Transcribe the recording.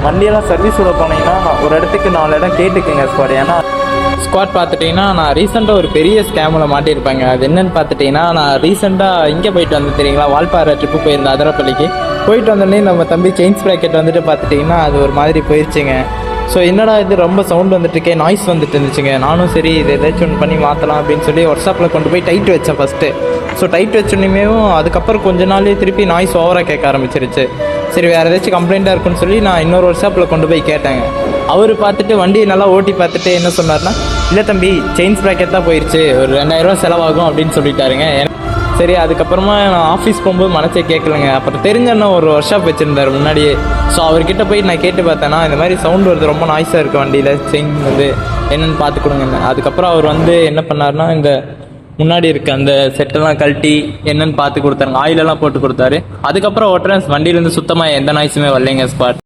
வண்டியெல்லாம் சர்வீஸ் விட போனீங்கன்னா ஒரு இடத்துக்கு 4 இடம் கேட்டுக்குங்க ஸ்குவாட். ஏன்னா ஸ்குவாட் பார்த்துட்டிங்கன்னா நான் ரீசெண்டாக ஒரு பெரிய ஸ்கேமில் மாட்டியிருப்பேங்க. அது என்னென்னு பார்த்துட்டிங்கன்னா, நான் ரீசெண்டாக இங்கே போயிட்டு வந்து தெரியுங்களா, வால்பாறை ட்ரிப்பு போயிருந்தேன். அதிரப்பள்ளிக்கு போயிட்டு வந்தோடனே நம்ம தம்பி செயின்ஸ் ப்ராக்கெட் வந்துட்டு பார்த்துட்டிங்கன்னா அது ஒரு மாதிரி போயிடுச்சுங்க. ஸோ என்னடா இது ரொம்ப சவுண்ட் வந்துட்டுருக்கே, நாய்ஸ் வந்துட்டு இருந்துச்சுங்க. நானும் சரி இது ஏதாச்சும் ஒன்று பண்ணி மாற்றலாம் அப்படின்னு சொல்லி ஒர்க் ஷாப்பில் கொண்டு போய் டைட் வச்சேன் ஃபஸ்ட்டு. ஸோ டைட் வச்சோன்னுமேவும் அதுக்கப்புறம் கொஞ்ச நாள்லேயே திருப்பி நாய்ஸ் ஓவராக கேட்க ஆரம்பிச்சிருச்சு. சரி வேறு ஏதாச்சும் கம்ப்ளைண்ட்டாக இருக்குன்னு சொல்லி நான் இன்னொரு ஒர்க் ஷாப்பில் கொண்டு போய் கேட்டேங்க. அவர் பார்த்துட்டு வண்டியை நல்லா ஓட்டி பார்த்துட்டு என்ன சொன்னார்னா, இல்லை தம்பி செயின்ஸ் ப்ராக்கெட் தான் போயிடுச்சு, ஒரு 2000 ரூபா செலவாகும் அப்படின்னு சொல்லிட்டாருங்க. சரி அதுக்கப்புறமா நான் ஆஃபீஸ் போகும்போது மனசே கேட்கலங்க. அப்புறம் தெரிஞ்சண்ணா ஒரு ஒர்க் ஷாப் வச்சுருந்தார் முன்னாடியே. ஸோ அவர்கிட்ட போய் நான் கேட்டு பார்த்தேன்னா, இந்த மாதிரி சவுண்ட் வருது, ரொம்ப நாய்ஸாக இருக்குது வண்டியில், செயின் வந்து என்னென்னு பார்த்து கொடுங்க. அதுக்கப்புறம் அவர் வந்து என்ன பண்ணார்னா, இந்த முன்னாடி இருக்க அந்த செட்டெல்லாம் கழட்டி என்னென்னு பார்த்து கொடுத்தாருங்க, ஆயிலெல்லாம் போட்டு கொடுத்தாரு. அதுக்கப்புறம் ஓட்டுறேன், வண்டியிலேருந்து சுத்தமாக எந்த நாய்ஸுமே வரலைங்க ஸ்பாட்.